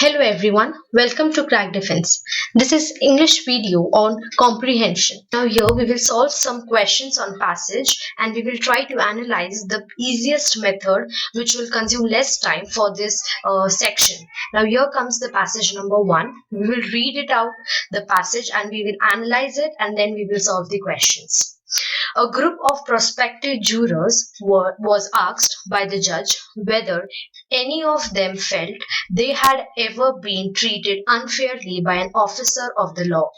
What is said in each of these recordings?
Hello everyone, welcome to Crack Defense. This is English video on comprehension. Now here we will solve some questions on passage and we will try to analyze the easiest method which will consume less time for this section. Now here comes the passage number 1. We will read it out, the passage, and we will analyze it and then we will solve the questions. A group of prospective jurors was asked by the judge whether any of them felt they had ever been treated unfairly by an officer of the law.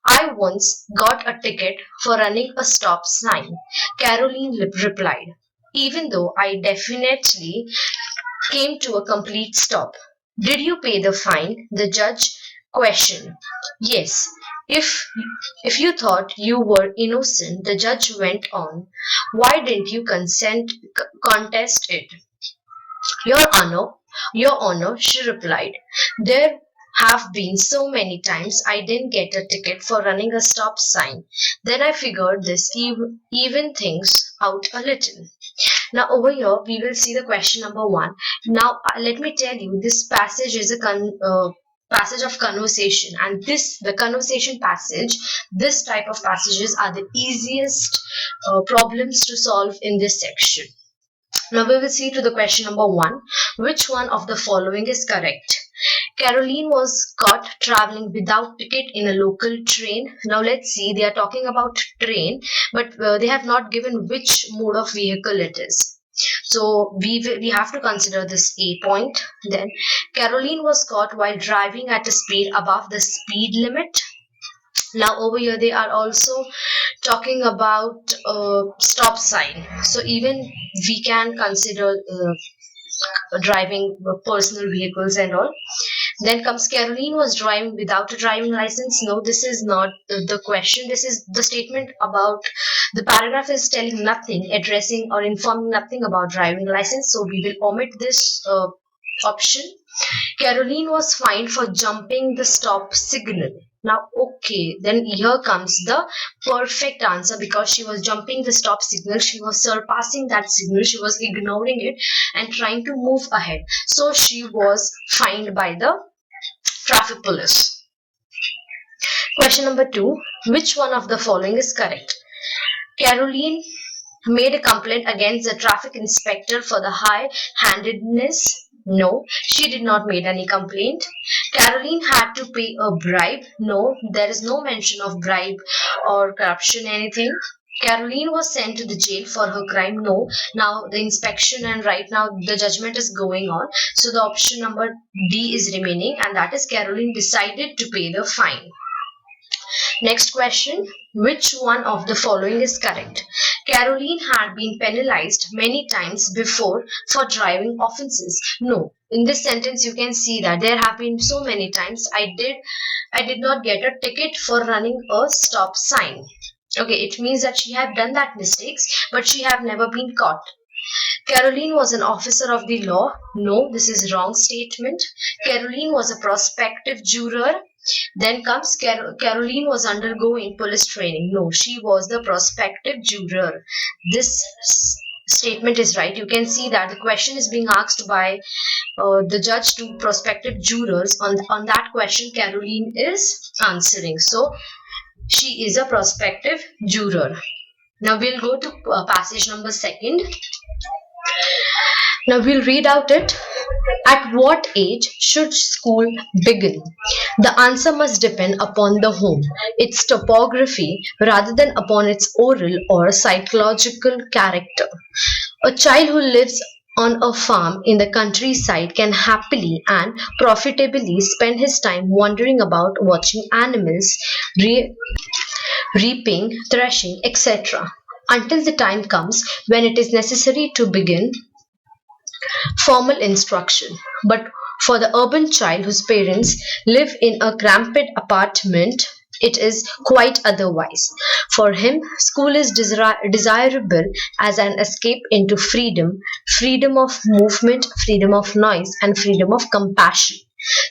I once got a ticket for running a stop sign, Caroline replied, even though I definitely came to a complete stop. Did you pay the fine? The judge questioned. Yes. If you thought you were innocent, the judge went on, why didn't you contest it? Your Honor, she replied, there have been so many times I didn't get a ticket for running a stop sign. Then I figured this even things out a little. Now over here we will see the question number 1. Now let me tell you, this passage is a passage of conversation, and the conversation passage, this type of passages are the easiest problems to solve in this section. Now we will see to the question number 1. Which one of the following is correct? Caroline was caught traveling without ticket in a local train. Now let's see, they are talking about train, but they have not given which mode of vehicle it is. So we have to consider this A point. Then Caroline was caught while driving at a speed above the speed limit. Now over here they are also talking about stop sign. So even we can consider driving personal vehicles and all. Then comes Caroline was driving without a driving license. No, this is not the question. This is the statement about, the paragraph is telling nothing, addressing or informing nothing about driving license. So we will omit this option. Caroline was fined for jumping the stop signal. Now, okay, then here comes the perfect answer, because she was jumping the stop signal, she was surpassing that signal, she was ignoring it and trying to move ahead. So she was fined by the traffic police. Question number 2. Which one of the following is correct? Caroline made a complaint against the traffic inspector for the high-handedness. No, she did not make any complaint. Caroline had to pay a bribe. No, there is no mention of bribe or corruption, anything. Caroline was sent to the jail for her crime. No, now the inspection and right now the judgment is going on. So the option number D is remaining, and that is Caroline decided to pay the fine. Next question. Which one of the following is correct? Caroline had been penalized many times before for driving offenses. No. In this sentence you can see that there have been so many times I did not get a ticket for running a stop sign. Okay, it means that she had done that mistakes, but she have never been caught. Caroline was an officer of the law. No, this is wrong statement. Caroline was a prospective juror. Then comes Caroline was undergoing police training. No, she was the prospective juror. This statement is right. You can see that the question is being asked by the judge to prospective jurors. On that question, Caroline is answering. So she is a prospective juror. Now we'll go to passage number 2. Now we'll read out it. At what age should school begin? The answer must depend upon the home, its topography, rather than upon its oral or psychological character. A child who lives on a farm in the countryside can happily and profitably spend his time wandering about, watching animals, reaping, threshing, etc., until the time comes when it is necessary to begin formal instruction. But for the urban child whose parents live in a cramped apartment, it is quite otherwise. For him, school is desirable as an escape into freedom, freedom of movement, freedom of noise, and freedom of compassion.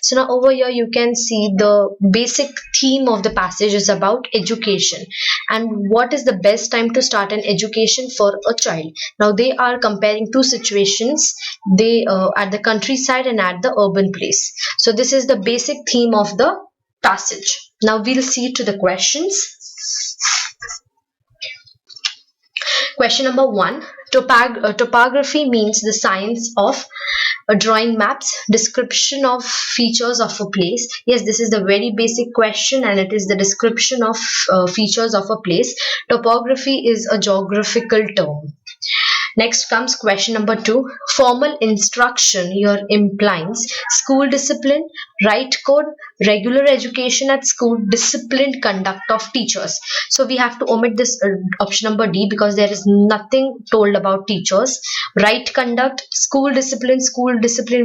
So now over here you can see the basic theme of the passage is about education and what is the best time to start an education for a child. Now they are comparing two situations, they at the countryside and at the urban place. So this is the basic theme of the passage. Now we'll see to the questions. Question number 1. Topography means the science of drawing maps, description of features of a place. Yes, this is the very basic question and it is the description of features of a place. Topography is a geographical term. Next comes question number 2. Formal instruction here implies school discipline, right code, regular education at school, disciplined conduct of teachers. So we have to omit this option number D because there is nothing told about teachers. Right conduct, school discipline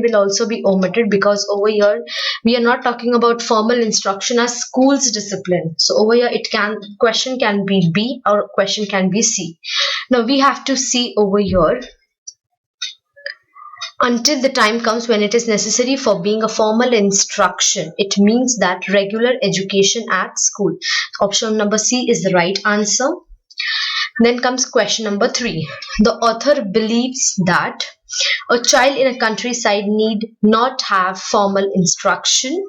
will also be omitted because over here we are not talking about formal instruction as school's discipline. So over here question can be B or question can be C. Now we have to see over here until the time comes when it is necessary for being a formal instruction. It means that regular education at school. Option number C is the right answer. Then comes question number 3. The author believes that a child in a countryside need not have formal instruction.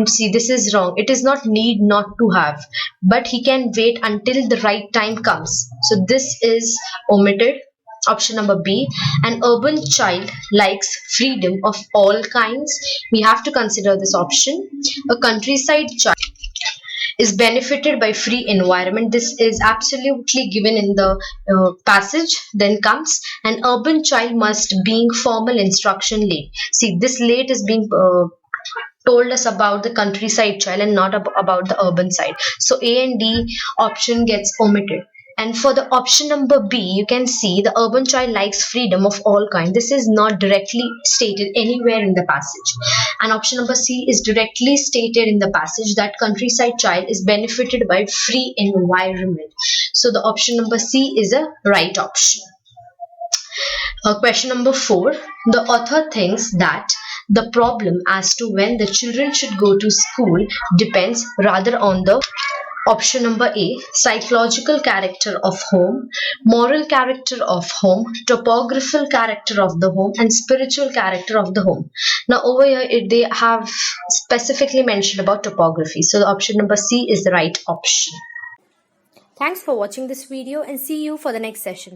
See, this is wrong. It is not need not to have, but he can wait until the right time comes. So this is omitted. Option number B. An urban child likes freedom of all kinds. We have to consider this option. A countryside child is benefited by free environment. This is absolutely given in the passage. Then comes an urban child must being formal instruction late. See, this late is being told us about the countryside child and not about the urban side. So A and D option gets omitted. And for the option number B, you can see the urban child likes freedom of all kind. This is not directly stated anywhere in the passage. And option number C is directly stated in the passage that countryside child is benefited by free environment. So the option number C is a right option. Question number 4. The author thinks that the problem as to when the children should go to school depends rather on the option number A, psychological character of home, moral character of home, topographical character of the home, and spiritual character of the home. Now over here they have specifically mentioned about topography. So the option number C is the right option. Thanks for watching this video and see you for the next session.